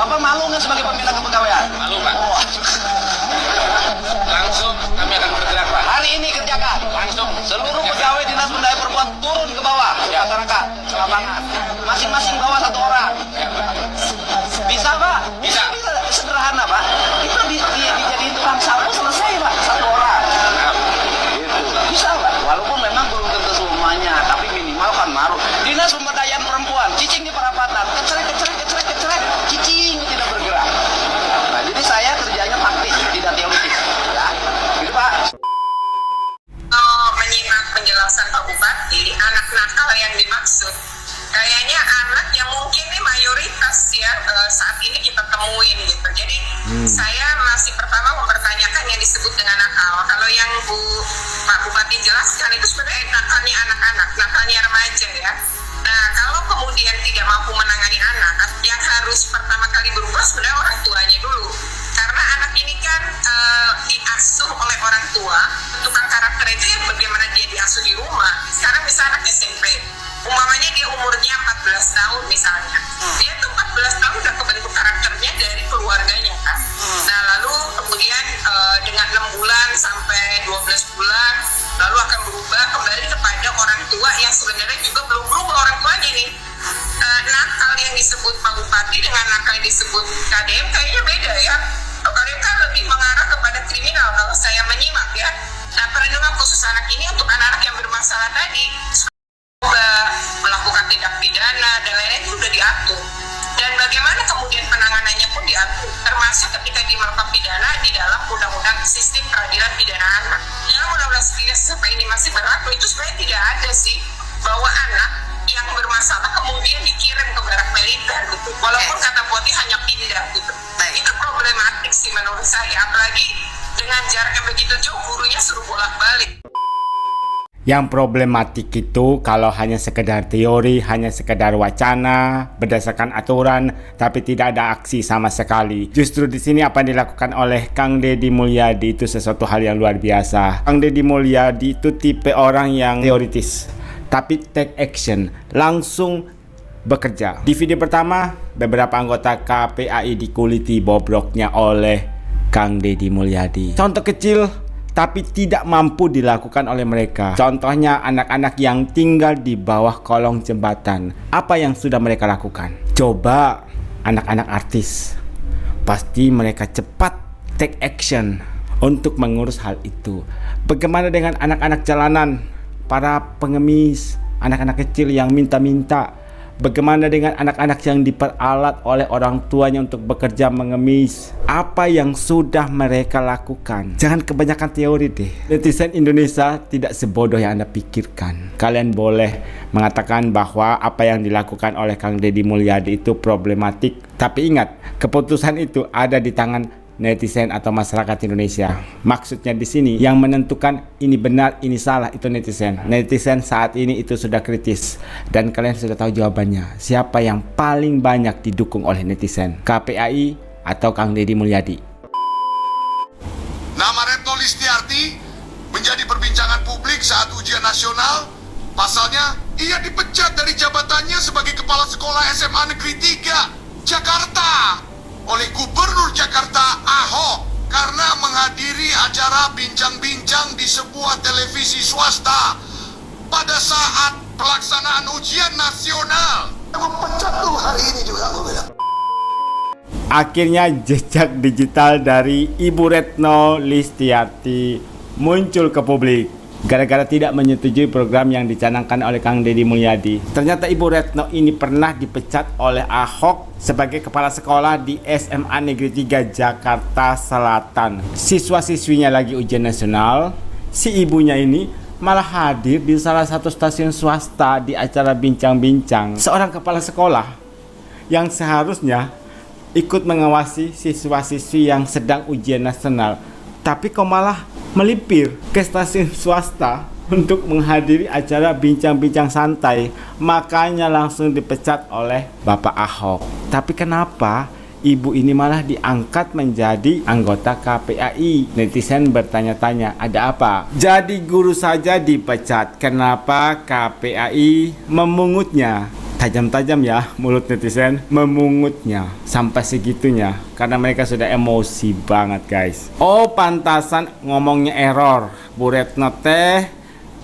Bapak malu nggak sebagai pembina kepegawaian? Malu, Pak. Oh. Langsung kami akan bergerak, Pak. Hari ini kerjakan. Langsung Seluruh pegawai dinas pendaya perempuan turun ke bawah, ke masyarakat, ke lapangan. Masing-masing bawa 1 orang. Bisa, Pak? Bisa. Sederhana, Pak. Itu dijadiin tukang sapu selesai, Pak. 1 orang. Gitu. Bisa, Pak. Walaupun memang belum tentu semuanya, tapi minimal kan maruh. Dinas pemberdayaan perempuan, cicing di perapatan, keceret, cicing tidak bergerak. Nah, jadi saya kerjanya taktis, tidak teoritis. Ya, gitu, Pak. Menyimak penjelasan Pak Bupati, anak nakal yang dimaksud kayaknya anak yang mungkin nih mayoritas ya saat ini kita temuin gitu. Jadi saya masih pertama mempertanyakan yang disebut dengan nakal. Kalau yang Pak Bupati jelaskan itu sebenarnya nakalnya anak-anak, nakalnya remaja ya. Nah, kalau kemudian tidak mampu menangani anak, yang harus pertama kali berubah sebenarnya orang tuanya dulu. Karena anak ini kan diasuh oleh orang tua, tukang karakter itu ya bagaimana dia diasuh di rumah. Sekarang misalnya anak SMP, umpamanya dia umurnya 14 tahun misalnya, dia tuh 14 tahun udah kebentuk karakternya dari keluarganya kan. Nah lalu kemudian dengan 6 bulan sampai 12 bulan, lalu akan berubah kembali kepada orang tua yang sebenarnya juga belum berubah orang tuanya nih. Nakal yang disebut Pak Bupati dengan nakal yang disebut KDM kayaknya beda ya. KDM kan lebih mengarah kepada kriminal kalau saya menyimak ya. Nah perlindungan khusus anak ini untuk anak-anak yang bermasalah tadi, melakukan tindak pidana dan lain-lain itu sudah diatur. Dan bagaimana kemudian penanganannya pun diatur, termasuk ketika di melakukan pidana di dalam undang-undang sistem peradilan pidana anak. Dalam undang-undang sampai ini masih berlaku, itu sebenarnya tidak ada sih bahwa anak yang bermasalah kemudian dikirim ke barak militer gitu. Walaupun kata Poti hanya pindah gitu. Nah itu problematik sih menurut saya, apalagi dengan jarak yang begitu jauh gurunya suruh bolak-balik. Yang problematik itu kalau hanya sekedar teori, hanya sekedar wacana, berdasarkan aturan, tapi tidak ada aksi sama sekali. Justru di sini apa yang dilakukan oleh Kang Deddy Mulyadi itu sesuatu hal yang luar biasa. Kang Deddy Mulyadi itu tipe orang yang teoritis, tapi take action, langsung bekerja. Di video pertama, beberapa anggota KPAI dikuliti bobroknya oleh Kang Deddy Mulyadi. Contoh kecil, tapi tidak mampu dilakukan oleh mereka. Contohnya anak-anak yang tinggal di bawah kolong jembatan. Apa yang sudah mereka lakukan? Coba anak-anak artis. Pasti mereka cepat take action untuk mengurus hal itu. Bagaimana dengan anak-anak jalanan? Para pengemis, anak-anak kecil yang minta-minta. Bagaimana dengan anak-anak yang diperalat oleh orang tuanya untuk bekerja mengemis? Apa yang sudah mereka lakukan? Jangan kebanyakan teori deh. Netizen Indonesia tidak sebodoh yang Anda pikirkan. Kalian boleh mengatakan bahwa apa yang dilakukan oleh Kang Deddy Mulyadi itu problematik. Tapi ingat, keputusan itu ada di tangan netizen atau masyarakat Indonesia. Maksudnya di sini yang menentukan ini benar, ini salah itu netizen. Netizen saat ini itu sudah kritis dan kalian sudah tahu jawabannya. Siapa yang paling banyak didukung oleh netizen? KPAI atau Kang Deddy Mulyadi? Nama Retno Listiarti menjadi perbincangan publik saat ujian nasional. Pasalnya, ia dipecat dari jabatannya sebagai Kepala Sekolah SMA Negeri 3 Jakarta oleh Gubernur Jakarta Ahok karena menghadiri acara bincang-bincang di sebuah televisi swasta pada saat pelaksanaan ujian nasional. Memecat lu hari ini juga, gue bilang. Akhirnya jejak digital dari Ibu Retno Listiarti muncul ke publik gara-gara tidak menyetujui program yang dicanangkan oleh Kang Deddy Mulyadi. Ternyata Ibu Retno ini pernah dipecat oleh Ahok sebagai kepala sekolah di SMA Negeri 3 Jakarta Selatan. Siswa-siswinya lagi ujian nasional, si ibunya ini malah hadir di salah satu stasiun swasta di acara bincang-bincang. Seorang kepala sekolah yang seharusnya ikut mengawasi siswa-siswi yang sedang ujian nasional, tapi kok malah melipir ke stasiun swasta untuk menghadiri acara bincang-bincang santai. Makanya langsung dipecat oleh Bapak Ahok. Tapi kenapa ibu ini malah diangkat menjadi anggota KPAI? Netizen bertanya-tanya, ada apa? Jadi guru saja dipecat, kenapa KPAI memungutnya? Tajam-tajam ya mulut netizen, memungutnya sampai segitunya karena mereka sudah emosi banget guys. Oh pantasan ngomongnya error, Bu Retno teh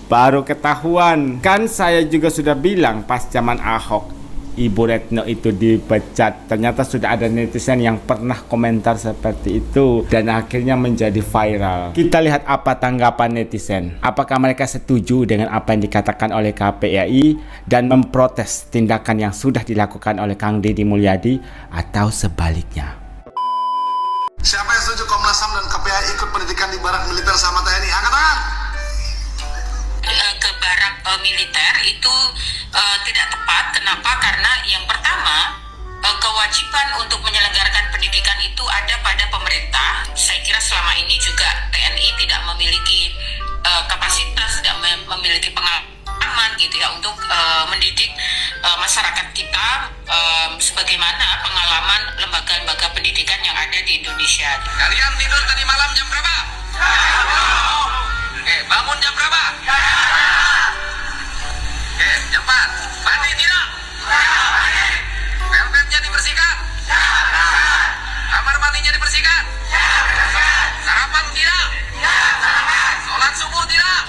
baru ketahuan. Kan saya juga sudah bilang pas zaman Ahok Ibu Retno itu dipecat. Ternyata sudah ada netizen yang pernah komentar seperti itu dan akhirnya menjadi viral. Kita lihat apa tanggapan netizen. Apakah mereka setuju dengan apa yang dikatakan oleh KPAI dan memprotes tindakan yang sudah dilakukan oleh Kang Deddy Mulyadi atau sebaliknya? Siapa yang setuju Komnas HAM dan KPAI ikut pendidikan di barak militer sama TNI? Angkat tangan. Ke barak militer itu tidak tepat. Kenapa? Karena yang pertama, kewajiban untuk menyelenggarakan pendidikan itu ada pada pemerintah. Saya kira selama ini juga TNI tidak memiliki kapasitas, tidak memiliki pengalaman gitu ya untuk mendidik masyarakat kita sebagaimana pengalaman lembaga-lembaga pendidikan yang ada di Indonesia. Kalian tidur tadi malam jam berapa? Oke, bangun jam berapa? Oke, jam 4. Mandi tidak? Velvetnya dibersihkan? Kamar mandinya dibersihkan? Sarapan tidak? Sholat subuh tidak?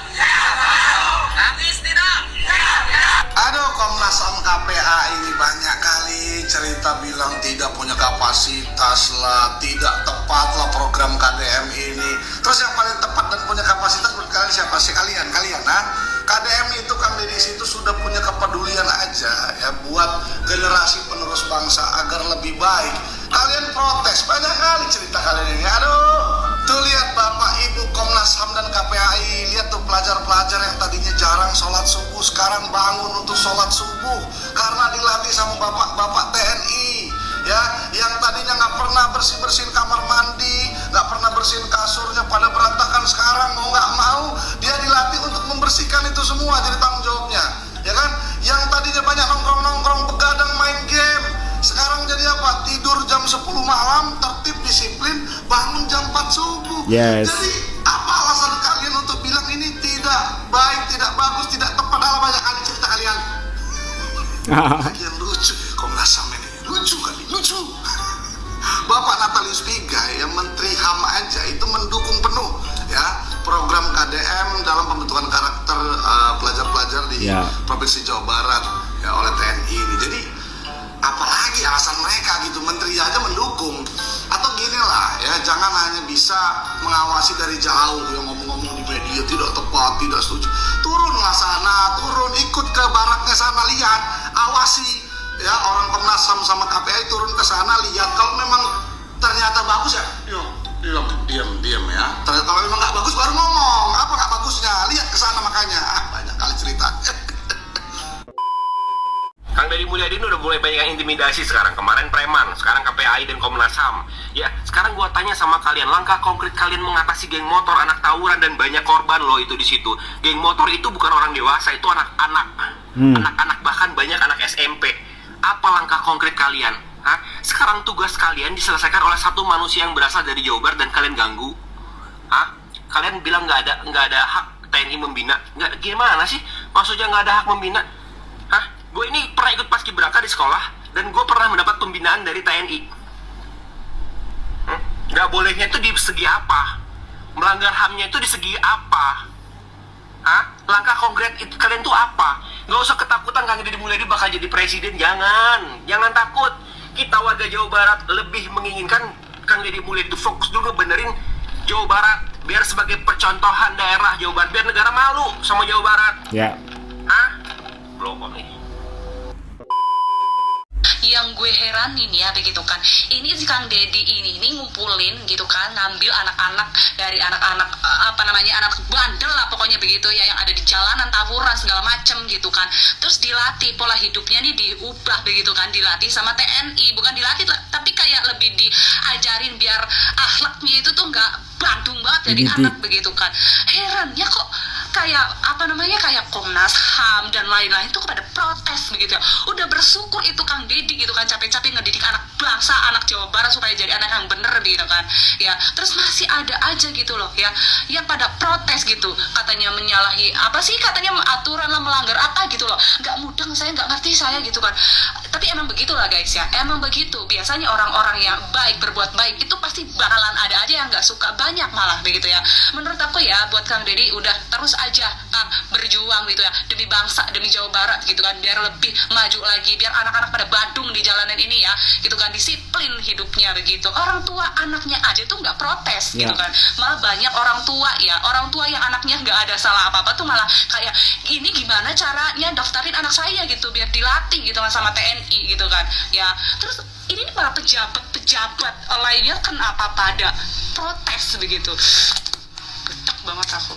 Nangis tidak? Aduh, Komnas HAM KPAI ini banyak kali cerita bilang tidak punya kapasitas lah, tidak tepat lah program KDM ini. Terus yang paling tepat dan punya kapasitas menurut kalian siapa sih? Kalian, nah KDM itu Kang Deddy itu sudah punya kepedulian aja ya buat generasi penerus bangsa agar lebih baik. Kalian protes banyak kali cerita kalian ini. Aduh, tuh lihat Bapak Ibu Komnas HAM dan KPAI, lihat tuh pelajar-pelajar yang tadinya jarang sholat subuh sekarang bangun untuk sholat subuh karena dilatih sama bapak-bapak TNI ya, yang tadinya nggak pernah bersihin kamar mandi, nggak pernah bersihin kasurnya pada berantakan, sekarang mau nggak mau dia dilatih untuk membersihkan itu semua, jadi tanggung jawabnya ya kan. Yang tadinya banyak nongkrong-nongkrong begadang main game, sekarang jadi apa? Tidur jam 10 malam, tertib, disiplin, bangun jam 4 subuh. Yes. Jadi apa alasan kalian untuk bilang ini tidak baik, tidak bagus, tidak tepat? Dalam banyak kali cerita kalian. Kalian lucu, Komnas HAM ini lucu kali, lucu. Bapak Natalius Pigai yang Menteri HAM aja itu mendukung penuh ya program KDM dalam pembentukan karakter pelajar-pelajar di Provinsi Jawa Barat ya oleh TNI ini. Jadi apalagi alasan mereka gitu, menteri aja mendukung. Atau gini lah ya, jangan hanya bisa mengawasi dari jauh yang ngomong-ngomong di media tidak tepat, tidak setuju. Turunlah sana, turun ikut ke baraknya sana, lihat, awasi ya orang Komnas HAM sama KPAI turun ke sana, lihat kalau memang ternyata bagus ya, diam ya. Ternyata kalau memang nggak bagus baru ngomong, apa nggak bagusnya, lihat ke sana makanya. Banyak kali cerita. Kang Deddy Mulyadi ini udah mulai banyak yang intimidasi sekarang. Kemarin preman, sekarang KPAI dan Komnas HAM. Ya, sekarang gua tanya sama kalian, langkah konkret kalian mengatasi geng motor, anak tawuran dan banyak korban loh itu di situ. Geng motor itu bukan orang dewasa, itu anak-anak. Anak-anak, bahkan banyak anak SMP. Apa langkah konkret kalian? Hah? Sekarang tugas kalian diselesaikan oleh satu manusia yang berasal dari Jawa Barat dan kalian ganggu. Hah? Kalian bilang nggak ada hak TNI membina. Nggak, gimana sih? Maksudnya nggak ada hak membina? Hah? Gue ini pernah ikut paskibraka di sekolah dan gue pernah mendapat pembinaan dari TNI. Nggak bolehnya itu di segi apa? Melanggar HAM-nya itu di segi apa? Hah? Langkah konkret itu kalian tuh apa? Nggak usah ketakutan Kang Deddy Mulyadi bakal jadi presiden. Jangan takut. Kita warga Jawa Barat lebih menginginkan Kang Deddy Mulyadi itu fokus dulu benerin Jawa Barat biar sebagai percontohan daerah Jawa Barat, biar negara malu sama Jawa Barat. Ya. Hah? Belum nih. Yang gue heranin ya begitu kan, ini si Kang Deddy ini ngumpulin gitu kan, ngambil anak-anak dari anak-anak anak bandel lah pokoknya begitu ya, yang ada di jalanan tawuran segala macem gitu kan, terus dilatih pola hidupnya nih, diubah begitu kan, dilatih sama TNI, bukan dilatih tapi kayak lebih diajarin biar akhlaknya itu tuh nggak Bandung banget jadi anak begitu kan. Herannya kok kayak apa namanya, kayak Komnas HAM dan lain-lain itu kepada protes begitu ya. Udah bersyukur itu Kang Deddy gitu kan, capek-capek ngedidik anak bangsa, anak Jawa Barat supaya jadi anak yang bener gitu kan ya. Terus masih ada aja gitu loh ya yang pada protes gitu, katanya menyalahi apa sih, katanya aturan lah, melanggar apa gitu loh. Nggak mudeng, saya nggak ngerti saya gitu kan. Tapi emang begitulah guys ya, emang begitu. Biasanya orang-orang yang baik, berbuat baik itu pasti bakalan ada aja yang nggak suka, banyak malah begitu ya. Menurut aku ya, buat Kang Deddy udah terus aja Kang berjuang gitu ya, demi bangsa, demi Jawa Barat gitu kan, biar lebih maju lagi, biar anak-anak pada Badung di jalanan ini ya gitu kan, disiplin hidupnya begitu. Orang tua anaknya aja tuh nggak protes gitu kan, malah banyak orang tua ya, orang tua yang anaknya nggak ada salah apa-apa tuh malah kayak, ini gimana caranya daftarin anak saya gitu biar dilatih gitu kan sama TNI gitu kan ya. Terus ini malah pejabat lainnya kenapa pada protes begitu. Getek banget aku.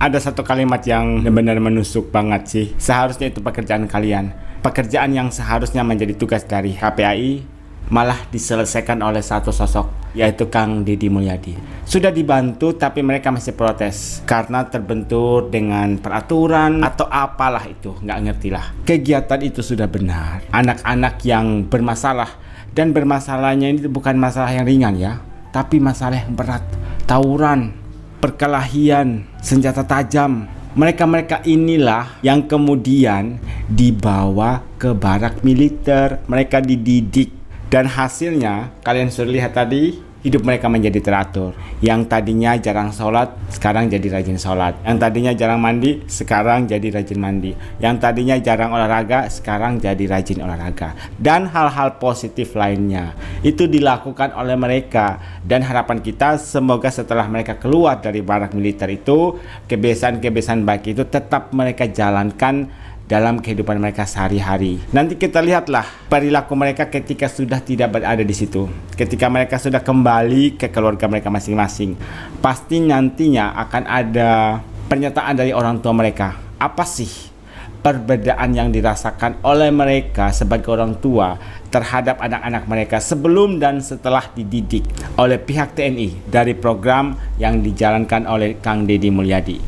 Ada satu kalimat yang benar-benar menusuk banget sih. Seharusnya itu pekerjaan kalian. Pekerjaan yang seharusnya menjadi tugas dari KPAI malah diselesaikan oleh satu sosok, yaitu Kang Deddy Mulyadi. Sudah dibantu tapi mereka masih protes karena terbentur dengan peraturan atau apalah itu, nggak ngerti lah. Kegiatan itu sudah benar. Anak-anak yang bermasalah, dan bermasalahnya ini bukan masalah yang ringan ya, tapi masalah yang berat. Tawuran, perkelahian, senjata tajam. Mereka-mereka inilah yang kemudian dibawa ke barak militer. Mereka dididik, dan hasilnya kalian sudah lihat tadi, hidup mereka menjadi teratur. Yang tadinya jarang sholat, sekarang jadi rajin sholat. Yang tadinya jarang mandi, sekarang jadi rajin mandi. Yang tadinya jarang olahraga, sekarang jadi rajin olahraga. Dan hal-hal positif lainnya itu dilakukan oleh mereka. Dan harapan kita semoga setelah mereka keluar dari barak militer itu, kebiasaan-kebiasaan baik itu tetap mereka jalankan dalam kehidupan mereka sehari-hari. Nanti kita lihatlah perilaku mereka ketika sudah tidak berada di situ. Ketika mereka sudah kembali ke keluarga mereka masing-masing. Pasti nantinya akan ada pernyataan dari orang tua mereka. Apa sih perbedaan yang dirasakan oleh mereka sebagai orang tua terhadap anak-anak mereka sebelum dan setelah dididik oleh pihak TNI dari program yang dijalankan oleh Kang Deddy Mulyadi.